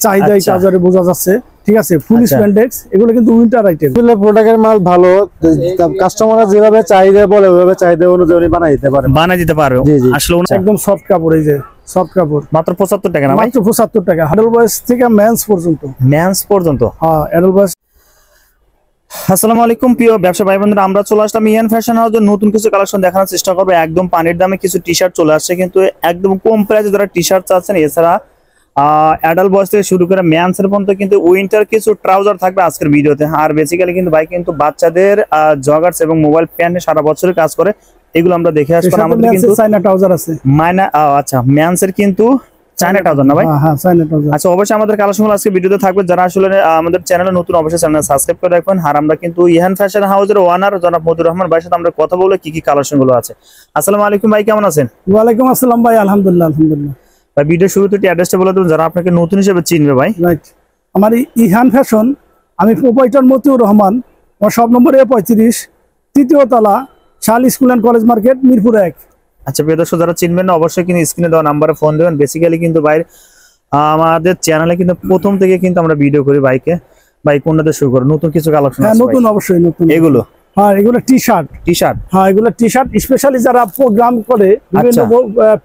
চাহিদা এই ট্রাউজারে বোঝা যাচ্ছে। ঠিক আছে, ফুল স্প্যান্ডেক্স, এগুলো কিন্তু উইন্টার আইটেম। প্রোডাক্টের মাল ভালো, কাস্টমাররা যেভাবে চাহিদা বলে ওইভাবে চাহিদা অনুযায়ী বানাই দিতে পারবে। আসলে একদম সফট কাপড়, এই যে সফট কাপড়, মাত্র 75 টাকা না? মাত্র 75 টাকা, অ্যাডাল্ট বয়স থেকে মেন্স পর্যন্ত। হ্যাঁ, অ্যাডাল্ট বয়স। আসসালামু আলাইকুম প্রিয় ব্যবসা ভাই বোনেরা, আমরা চলে আসলাম ইয়ান ফ্যাশন হাউসের নতুন কিছু কালেকশন দেখানোর চেষ্টা করবো। একদম পানির দামে কিছু টি শার্ট চলে আসছে, কিন্তু একদম কম প্রাইসে যারা টি শার্ট চাচ্ছেন, এছাড়া অ্যাডাল্ট বয়স থেকে শুরু করে ম্যানসের পর্যন্ত কিন্তু উইন্টার কিছু ট্রাউজার থাকবে আজকের ভিডিওতে। আর বেসিক্যালি কিন্তু ভাই কিন্তু বাচ্চাদের জগার্স এবং মোবাইল প্যান্ট সারা বছরের কাজ করে, এগুলো আমরা দেখে আসবো। আমাদের কিন্তু চায়না ট্রাউজার আছে, আচ্ছা ম্যানসের কিন্তু চায়না ট্রাউজার না ভাই? হ্যাঁ, চায়না ট্রাউজার। আচ্ছা, অবশ্যই আমাদের কালেকশনগুলো আজকে ভিডিওতে থাকবে। যারা আসলে আমাদের চ্যানেলে নতুন, অবশ্যই চ্যানেল সাবস্ক্রাইব করে রাখবেন। আর আমরা কিন্তু ইহান ফ্যাশন হাউসের ওনার জনাব মতিউর রহমান ভাইয়ের সাথে আমরা কথা বলে কি কি কালেকশনগুলো আছে। আসসালামু আলাইকুম ভাই, কেমন আছেন? ওয়ালাইকুম আসসালাম ভাই, আলহামদুলিল্লাহ। ভাই ভিডিও শুরুতে অ্যাড্রেসটা বলে দেবেন যারা আপনাকে নতুন হিসেবে চিনবে ভাই। রাইট, আমার ইহান ফ্যাশন, আমি প্রোপাইটার মতিউর রহমান। আমার সব নম্বর A35, তৃতীয় তলা, শাল school and college market, Mirpur 1। আচ্ছা প্রিয় দর্শক, যারা চিনবেন না অবশ্যই কিন্তু স্ক্রিনে দেওয়া নাম্বারে ফোন দেবেন। বেসিক্যালি কিন্তু ভাই আমাদের চ্যানেলে কিন্তু প্রথম থেকে কিন্তু আমরা ভিডিও করি বাইকে। ভাই কোনটাতে শুরু করব? নতুন কিছু কালেকশন আছে? নতুন, অবশ্যই নতুন। এগুলো? হ্যাঁ, এগুলো টি শার্ট। হ্যাঁ, এগুলো টি শার্ট স্পেশালি যারা প্রোগ্রাম করে, বিভিন্ন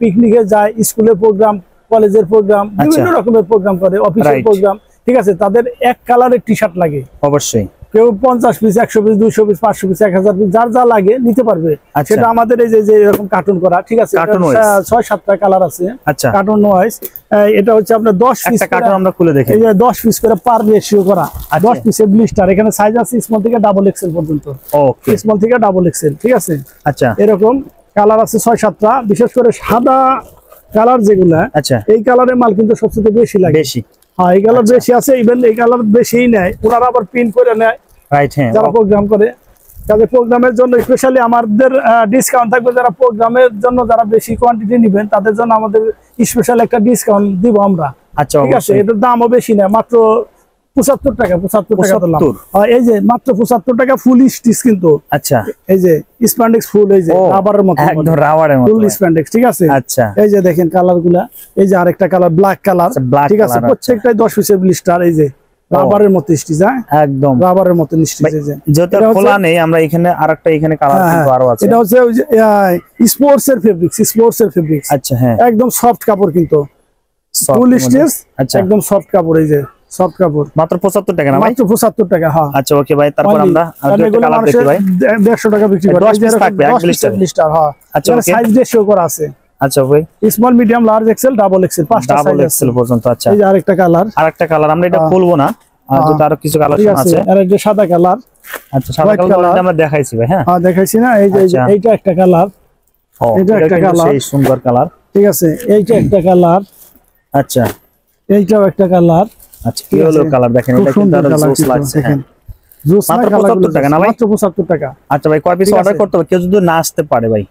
পিকনিকে যায়, স্কুলের প্রোগ্রাম, কলেজের প্রোগ্রাম, বিভিন্ন রকমের প্রোগ্রাম করে, অফিসের প্রোগ্রাম। ঠিক আছে, তাদের এক কালারের টি শার্ট লাগে অবশ্যই। কেউ 50 piece, 100 piece, 200 piece, 500 piece, 1000 piece, যার যা লাগে নিতে পারবে। সেটা আমাদের এই যে এরকম কার্টুন করা। ঠিক আছে, 6-7টা কালার আছে কার্টুন ওয়াইজ। এটা হচ্ছে আপনার 10 পিস কার্টুন, আমরা খুলে দেখি। এই যে 10 পিস করে পার রেশিও করা, 10 পিসের ব্লিস্টার। এখানে সাইজ আছে স্মল থেকে ডাবল এক্সেল পর্যন্ত। ওকে, স্মল থেকে ডাবল এক্সেল। ঠিক আছে, আচ্ছা, এরকম কালার আছে 6-7টা। বিশেষ করে সাদা কালার যেগুলা, এই কালারের মাল কিন্তু সবচেয়ে বেশি লাগে। হ্যাঁ, এই কালার বেশি আছে, ইভেন এই কালার বেশিই নেয়, ওনারা আবার প্রিন্ট করে নেয় যারা প্রোগ্রাম করে। তাদের প্রোগ্রামের জন্য স্পেশালি আমাদের ডিসকাউন্ট থাকবে। যারা প্রোগ্রামের জন্য যারা বেশি কোয়ান্টিটি নেবেন তাদের জন্য আমাদের স্পেশাল একটা ডিসকাউন্ট দিব আমরা। আচ্ছা, ঠিক আছে, এটার দামও বেশি না, মাত্র 75 টাকা। 75 টাকা দিলাম। এই যে মাত্র 75 টাকা, ফুল স্টিচ কিন্তু। আচ্ছা, এই যে স্প্যান্ডেক্স ফুল, এই যে রাবারের মতো, একদম রাবারের মতো ফুল স্প্যান্ডেক্স। ঠিক আছে, আচ্ছা, এই যে দেখেন কালারগুলা। এই যে আরেকটা কালার ব্ল্যাক কালার। ঠিক আছে, প্রত্যেকটাই 10 পিসের ব্লিস্টার। এই যে রাবারের মতো স্টিচ, একদম রাবারের মতো স্টিচ। এই যে যেটা খোলা নেই, আমরা এখানে আরেকটা এখানে কালার কিন্তু আরো আছে। এটা হচ্ছে ওই যে স্পোর্টস এর ফেব্রিক্স। আচ্ছা, হ্যাঁ, একদম সফট কাপড় কিন্তু, ফুল স্টিচ, একদম সফট কাপড়। এই যে সফট কাপড়, মাত্র 75 টাকা না? মাত্র 75 টাকা। হ্যাঁ, আচ্ছা, ওকে ভাই। তারপর আমরা আরেকটা কালার দেখি ভাই, 150 টাকা বিক্রি করে। 10 পিস থাকবে, 10 ব্লিস্টার। হ্যাঁ, আচ্ছা, সাইজ রেশিও করা আছে। আচ্ছা ভাই, small, medium, large, XL, double XL, 5টা সাইজ এক্সেল পর্যন্ত। আচ্ছা, এই যে আরেকটা কালার, আমরা এটা খুলবো না, আর যদি আরো কিছু কালেকশন আছে। আর এই যে সাদা কালার। আচ্ছা, সাদা কালার আমরা দেখাইছি ভাই। হ্যাঁ, দেখাইছি না? এই যে এইটা একটা কালার, এটা একটা কালার, সেই সুন্দর কালার। ঠিক আছে, এইটা একটা কালার। আচ্ছা, এইটাও একটা কালার। আচ্ছা, কি হলো কালার দেখেন, এটা কিন্তু আরো জোস লাগছে। মাত্র 75 টাকা না ভাই? মাত্র 75 টাকা। আচ্ছা ভাই, কয় পিস অর্ডার করতে হবে কেউ যদি না আসতে পারে? ভাই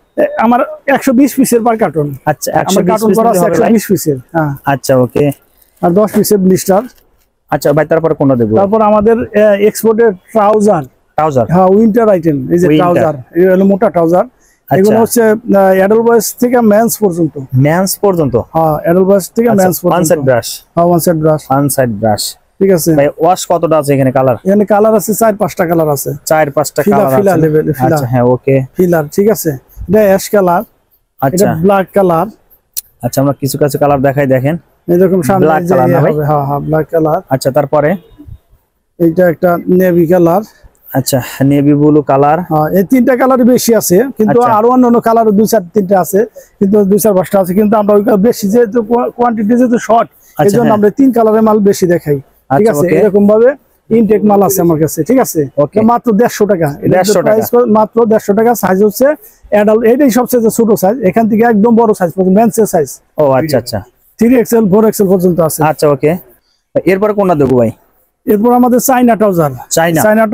আমার 120 পিসের পার কার্টন। আচ্ছা, 120 পিস করা আছে, 120 পিসের। হ্যাঁ, আচ্ছা, ওকে। আর 10 পিসের ব্লিস্টার। আচ্ছা ভাই, তারপরে কোনটা দেব? তারপর আমাদের এক্সপোর্টের ট্রাউজার। হ্যাঁ, উইন্টার আইটেম। এই যে ট্রাউজার, এটা হলো মোটা ট্রাউজার। এগুলো হচ্ছে অ্যাডাল্ট বয়স থেকে মেন্স পর্যন্ত। হ্যাঁ, অ্যাডাল্ট বয়স থেকে মেন্স পর্যন্ত। One side brush. হ্যাঁ, ওয়ান সাইড ব্রাশ। ঠিক আছে ভাই, ওয়াশ কতটা আছে এখানে? কালার এখানে কালার আছে 4-5টা কালার আছে। 4-5টা কালার আছে। ফিলার লেভেল, আচ্ছা, হ্যাঁ, ওকে, ফিলার। ঠিক আছে, এটা অ্যাশ কালার, এটা ব্ল্যাক কালার। আচ্ছা, আমরা কিছু কালার দেখাই, দেখেন এরকম সামনে ব্ল্যাক কালার না ভাই? হ্যাঁ, হ্যাঁ, ব্ল্যাক কালার। আচ্ছা, তারপরে এইটা একটা নেভি কালার। আচ্ছা, নেভি ব্লু কালার। হ্যাঁ, এই 3টা কালার বেশি আছে, কিন্তু আরো অন্যান্য কালার 2-4-3টা আছে, কিন্তু 2-4-5টা আছে, কিন্তু আমরা বেশি যেহেতু কোয়ান্টিটি যেহেতু শর্ট, এজন্য আমরা 3 কালারের মাল বেশি দেখাই। ঠিক আছে, এরকম ভাবে ইনটেক মাল আছে আমার কাছে। ঠিক আছে, মাত্র 150 টাকা। মাত্র 150 টাকা। সাইজ হচ্ছে অ্যাডাল্ট, এটাই সবচেয়ে ছোট সাইজ, এখান থেকে একদম বড় সাইজ পর্যন্ত, মেন্সের সাইজ। ও আচ্ছা, আচ্ছা, 3XL 4XL পর্যন্ত আছে। আচ্ছা, ওকে। এরপর কোনটা দেবো ভাই? এরপর আমাদের চাইনা ট্রাউজার। চাইনা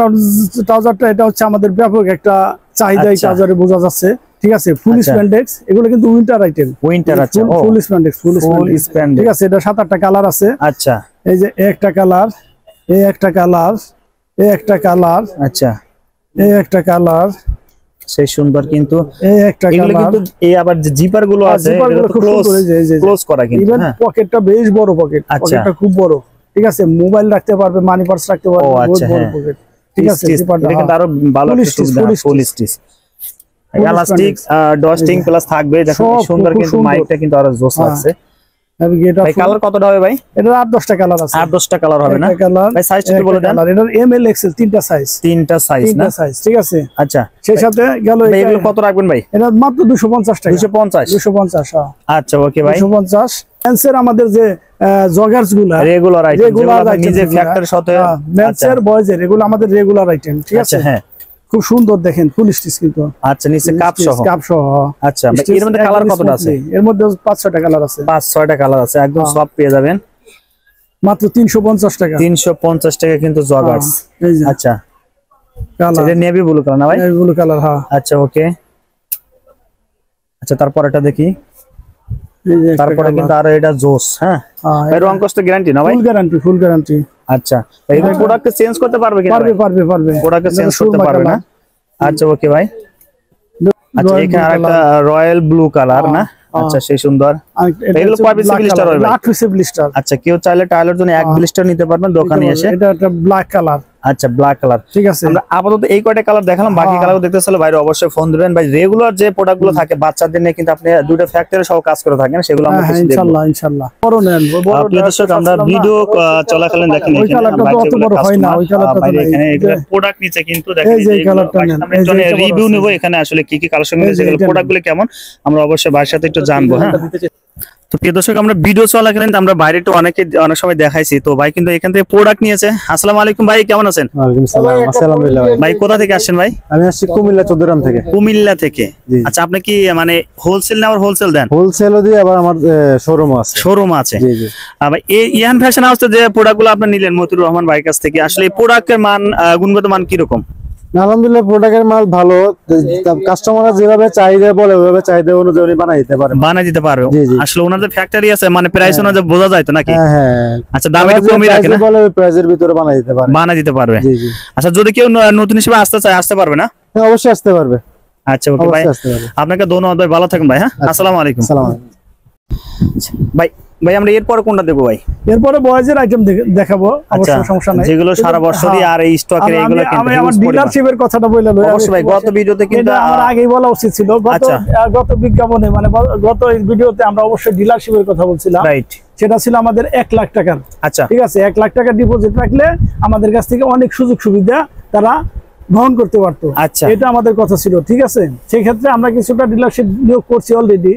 ট্রাউজারটা, এটা হচ্ছে আমাদের ব্যাপক একটা চাহিদা এই ট্রাউজারে বোঝা যাচ্ছে। ঠিক আছে, ফুল স্প্যান্ডেক্স, এগুলো কিন্তু উইন্টার আইটেম। আচ্ছা, ফুল স্প্যান্ডেক্স। ঠিক আছে, এটা 7-8টা কালার আছে। আচ্ছা, এই যে একটা কালার, এই একটা কালার, এই একটা কালার। আচ্ছা, এই একটা কালার, সেই সুন্দর। কিন্তু এই একটা কালার, কিন্তু এই আবার যে জিপার গুলো আছে, এটা তো ক্লোজ করা, কিন্তু ইভেন পকেটটা বেশ বড় পকেট। পকেটটা খুব বড়। ঠিক আছে, মোবাইল রাখতে পারবে, মানি পার্স রাখতে পারবে, বড় পকেট, ঠিক আছে। এটা কিন্তু আরো ভালো সুবিধা, ফুল স্টিচ ইলাস্টিক ডস্টিং প্লাস থাকবে। দেখো সুন্দর, কিন্তু মাইকটা কিন্তু আরো জোস লাগছে। ভাই কালার কতটা হবে ভাই? এটা 8-10টা কালার আছে। 8-10টা কালার হবে না ভাই? সাইজটা একটু বলে দেন। এটার এম এল এক্সেল তিনটা সাইজ না? ঠিক আছে। আচ্ছা, সেই সাথে গেল এগুলো কত রাখবেন ভাই? এটা মাত্র 250 টাকা। 250 হ্যাঁ। আচ্ছা ওকে ভাই। 250 মেন্সের আমাদের যে জগার্স গুলা রেগুলার আইটেম, যেগুলো নিজে ফ্যাক্টরি সাথে মেন্সের বয়েজের, এগুলো আমাদের রেগুলার আইটেম, ঠিক আছে। হ্যাঁ, খুব সুন্দর দেখেন, ফুল স্টিচ কিন্তু। আচ্ছা, নিচে কাপ সহ। আচ্ছা, এর মধ্যে কালার কতটা আছে? এর মধ্যে 5-6টা কালার আছে। 5-6টা কালার আছে, একদম সব পেয়ে যাবেন মাত্র 350 টাকা। 350 টাকা কিন্তু জগার্স। আচ্ছা, কালার এটা নেভি ব্লু কালার না ভাই? নেভি ব্লু কালার, হ্যাঁ। আচ্ছা ওকে। আচ্ছা, তারপর এটা দেখি। তারপরে কিন্তু আর এটা জোস। হ্যাঁ, এর রং কষ্ট গ্যারান্টি না ভাই? Full guarantee. আচ্ছা, এই প্রোডাক্ট চেঞ্জ করতে পারবে কি? পারবে। প্রোডাক্ট চেঞ্জ করতে পারবে না? আচ্ছা ওকে ভাই। আচ্ছা, এখানে আরেকটা রয়্যাল ব্লু কালার না? আচ্ছা, সেই সুন্দর। এগুলো কয় পিস ব্লিস্টার হবে? 8 পিস ব্লিস্টার। আচ্ছা, কেউ চাইলে টাইলের জন্য এক ব্লিস্টার নিতে পারবেন দোকানে এসে। এটা একটা ব্ল্যাক কালার। আচ্ছা, ব্ল্যাক কালার, ঠিক আছে। আমরা আপাতত এই কয়টা কালার দেখালাম, বাকি কালার দেখতে চাইলে বাইরে অবশ্যই ফোন দিবেন ভাই। রেগুলার যে প্রোডাক্ট গুলো থাকে বাচ্চাদের নিয়ে কিন্তু আপনি দুটো ফ্যাক্টরি সহ কাজ করে থাকেন, সেগুলো আমরা কিছু দেখব ইনশাআল্লাহ। বড় নেন, প্রিয় দর্শক, আমরা ভিডিও চলাকালীন দেখেন ওই কালারটা তো অত বড় হয় না, ওই কালারটা তো এখানে এগুলো প্রোডাক্ট নিচে কিন্তু দেখেন এই কালারটা নেন। আমরা একটু রিভিউ নেব এখানে, আসলে কি কি কালেকশন আছে, সেগুলো প্রোডাক্টগুলো কেমন আমরা অবশ্যই ভাইয়ের সাথে একটু জানবো। হ্যাঁ, তো প্রিয় দর্শক, আমরা ভিডিও চলাকালীন আমরা বাইরে তো অনেক সময় দেখাইছি, তো ভাই কিন্তু এখান থেকে প্রোডাক্ট নিয়েছে। আসসালামু আলাইকুম ভাই, কেমন আছেন? ওয়ালাইকুম আসসালাম। আলহামদুলিল্লাহ ভাই। ভাই কোথা থেকে আসছেন ভাই? আমি আসছি কুমিল্লা চৌদ্দগ্রাম থেকে। কুমিল্লা থেকে? আচ্ছা, আপনি কি মানে হোলসেল না হোলসেল দেন? হোলসেলও দিই, আবার আমার শোরুমও আছে। শোরুম আছে? জি জি। ভাই, এই ইয়ান ফ্যাশন হাউসে যে প্রোডাক্টগুলো আপনি নিলেন মতিউর রহমান ভাইয়ের কাছ থেকে, আসলে এই প্রোডাক্টের মান, গুণগত মান কি রকম? আলহামদুলিল্লাহ, প্রোডাক্টের মাল ভালো। কাস্টমাররা যেভাবে চাহিদা বলে ওইভাবে চাহিদা অনুযায়ী উনি বানাই দিতে পারে। আসলে ওনাদের ফ্যাক্টরি আছে, মানে প্রাইস অনুযায়ী বোঝা যায় তো নাকি? হ্যাঁ। আচ্ছা, দাম একটু কমই রাখে না? বলে ওই প্রাইসের ভিতরে বানাই দিতে পারবে। জি জি। আচ্ছা, যদি কেউ নতুন হিসেবে আসতে চায় আসতে পারবে না? হ্যাঁ, অবশ্যই আসতে পারবে। আচ্ছা ওকে ভাই, আপনাকে ধন্যবাদ ভাই, ভালো থাকেন ভাই। হ্যাঁ, আসসালামু আলাইকুম। আসসালামু আলাইকুম ভাই। ভাই, আমরা এরপরে কোনটা দেখবো ভাই? এরপরে বয়েজের আইটেম দেখাবো, অবশ্যই সমস্যা নাই, যেগুলো সারা বছরই আর এই স্টকের এগুলো কিন্তু আমি আমার ডিলারশিপের কথাটা বলে লই। অবশ্যই ভাই, গত ভিডিওতে কিন্তু আমার আগেই বলা উচিত ছিল। গত বিজ্ঞাপনে, মানে গত ভিডিওতে আমরা অবশ্যই ডিলারশিপের কথা বলছিলাম। রাইট। সেটা ছিল আমাদের 1 লাখ টাকার। আচ্ছা, ঠিক আছে। 1 লাখ টাকা ডিপোজিট রাখলে আমাদের কাছ থেকে অনেক সুযোগ সুবিধা তারা গ্রহণ করতে পারতো। আচ্ছা, এটা আমাদের কথা ছিল, ঠিক আছে। সেই ক্ষেত্রে আমরা কিছুটা ডিলারশিপ নিয়োগ করছি অলরেডি,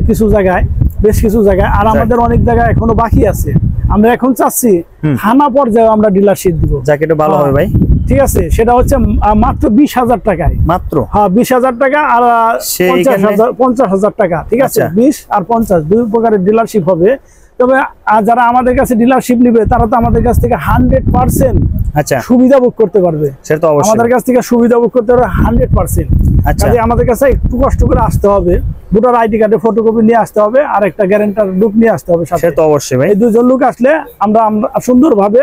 কিছু জায়গায়, বেশ কিছু জায়গায়, আর আমাদের অনেক জায়গায় এখনো বাকি আছে। আমরা এখন চাচ্ছি থানা পর্যায়ে আমরা ডিলারশিপ দিব, যাকে এটা ভালো হবে ভাই। ঠিক আছে। সেটা হচ্ছে মাত্র 20,000 টাকায়। মাত্র? হ্যাঁ, 20,000 টাকা আর 50,000 টাকা, ঠিক আছে। 20 আর 50 দুই প্রকারের ডিলারশিপ হবে। তবে যারা আমাদের কাছে ডিলারশিপ নিবে তারা তো আমাদের কাছ থেকে 100% আচ্ছা সুবিধা ভোগ করতে পারবে। সেটা তো অবশ্যই আমাদের কাছ থেকে সুবিধা ভোগ করতে পারবে 100%। আচ্ছা, আমাদের কাছে একটু কষ্ট করে আসতে হবে, ভোটার আইডি কার্ডের ফটোকপি নিয়ে আসতে হবে, আর একটা গ্যারান্টার লুক নিয়ে আসতে হবে। সেটা তো অবশ্যই ভাই। এই দুজন লোক আসলে আমরা সুন্দরভাবে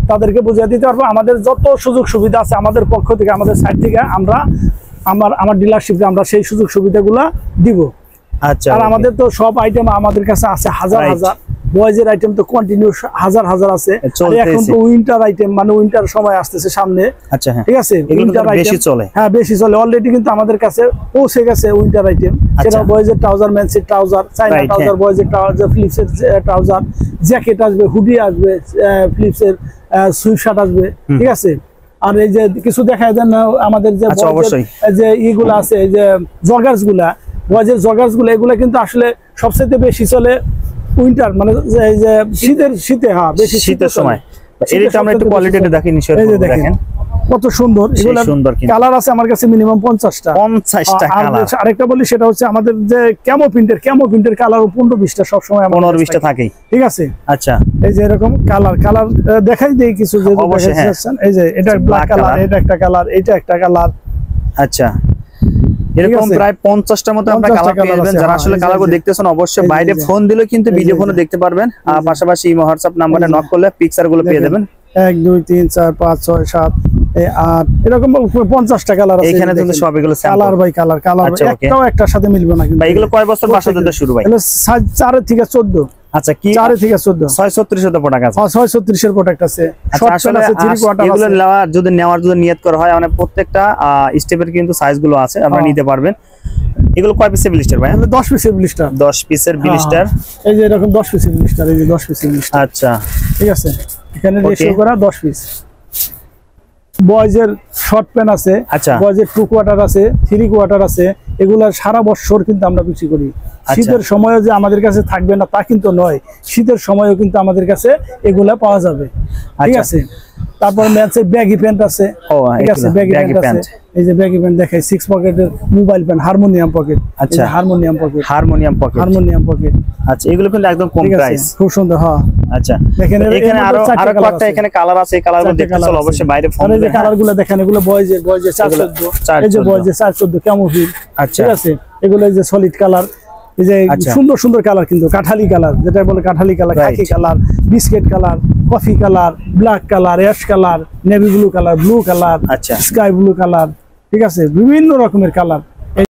তাদেরকে বুঝিয়ে দিতে পারবো আমাদের যত সুযোগ সুবিধা আছে আমাদের পক্ষ থেকে, আমাদের সাইড থেকে আমরা আমার ডিলারশিপে আমরা সেই সুযোগ সুবিধাগুলো দিব। আচ্ছা, আর আমাদের তো সব আইটেম আমাদের কাছে আছে হাজার হাজার। বয়েজের আইটেম তো কন্টিনিউ হাজার হাজার আছে। এখন তো উইন্টার আইটেম, মানে উইন্টার সময় আসতেছে সামনে। আচ্ছা, ঠিক আছে। উইন্টার বেশি চলে। হ্যাঁ, বেশি চলে। অলরেডি কিন্তু আমাদের কাছে পৌঁছে গেছে উইন্টার আইটেম। সেটা বয়েজের ট্রাউজার, মেন্সের ট্রাউজার, চাইনা ট্রাউজার, বয়েজের ট্রাউজার, ফিলিপসের ট্রাউজার, জ্যাকেট আসবে, হুডি আসবে, ফিলিপসের সুইফট শার্ট আসবে, ঠিক আছে। আর এই যে কিছু দেখায় দেন আমাদের যে ইগুলো আছে, এই যে জগার্স গুলা, বয়েজের জগার্স গুলো, এগুলো কিন্তু আসলে সবচেয়ে বেশি চলে উইন্টার, মানে এই যে শীতে। হ্যাঁ, বেশি শীতের সময়। এটা আমরা একটু কোয়ালিটিটা দেখি নিশ্চয়ই। এই যে দেখেন কত সুন্দর, এগুলো কালার আছে আমার কাছে মিনিমাম 50টা। 50টা কালার। আরেকটা বলি, সেটা হচ্ছে আমাদের যে ক্যামো প্রিন্টের কালার 15-20টা সব সময় 15-20টা থাকেই, ঠিক আছে। আচ্ছা, এই যে এরকম কালার দেখাই দেই কিছু, যে এই যে এটা ব্ল্যাক কালার, এটা একটা কালার, এটা একটা কালার। আচ্ছা, এরকম প্রায় 50টার মতো আমরা কালার পেয়ে যাবেন। যারা আসলে কালারগুলো দেখতেছেন অবশ্যই বাইরে ফোন দিলে কিন্তু ভিডিও ফোনে দেখতে পারবেন, আর পাশাপাশি ইমো হোয়াটসঅ্যাপ নাম্বারে নক করলে পিকচারগুলো পেয়ে যাবেন। 1 2 3 4 5 6 7 8 এরকম 50টা কালার আছে এখানে। কিন্তু সব এগুলো কালার বাই কালার একটাও একটার সাথে মিলবে না। কিন্তু ভাই, এগুলো কয় বছর বাসা দিতে শুরু ভাই? এগুলো 4 থেকে 14। আচ্ছা কি 4 থেকে 14 636 এর প্রোডাক্ট আছে। 636 এর প্রোডাক্ট আছে। আচ্ছা আসলে এগুলো নেওয়ার যদি নিয়ত করা হয় মানে প্রত্যেকটা স্টেপের কিন্তু সাইজ গুলো আছে, আপনারা নিতে পারবেন। এগুলো কয় পিসের ব্লিস্টার ভাই? 10 পিসের ব্লিস্টার। 10 পিসের ব্লিস্টার। এই যে এরকম 10 পিসের ব্লিস্টার, এই যে 10 পিসের ব্লিস্টার। আচ্ছা ঠিক আছে, এখানে রেশিও করা 10 পিস। বয়েজের শর্ট প্যান্ট আছে, আচ্ছা বয়েজের 2 কোয়ার্টার আছে, 3 কোয়ার্টার আছে। এগুলা সারা বছর কিন্তু আমরা বিক্রি করি। শীতের সময় যে আমাদের কাছে থাকবে না তা কিন্তু নয়, শীতের সময়ও কিন্তু আমাদের কাছে এগুলা পাওয়া যাবে। ঠিক আছে, তারপর ম্যাচের ব্যাগি প্যান্ট আছে। ঠিক আছে, ব্যাগি প্যান্ট আছে। এই যে ব্যাগি প্যান্ট দেখাই, 6 পকেটের মোবাইল প্যান্ট, হারমোনিয়াম পকেট। আচ্ছা, harmonium pocket, harmonium pocket, harmonium pocket. আচ্ছা, এগুলো কিন্তু একদম কম প্রাইস, খুব সুন্দর। হ্যাঁ, আচ্ছা, দেখেন এখানে আরো কয়েকটা এখানে কালার আছে। এই কালারগুলো দেখতে চলো অবশ্যই বাইরে ফোন। এই যে কালারগুলো দেখেন, এগুলো বয়েজের 414। এই যে বয়েজের 414 ক্যামোফিল। আচ্ছা, ঠিক আছে, এগুলো এই যে সলিড কালার, এই যে সুন্দর সুন্দর কালার কিন্তু কাঠালি কালার, যেটা বলে কাঠালি colour, khaki colour, biscuit colour, coffee colour, black colour, ash colour, navy blue colour, blue colour, আচ্ছা, স্কাই ব্লু কালার। ঠিক আছে, বিভিন্ন রকমের কালার।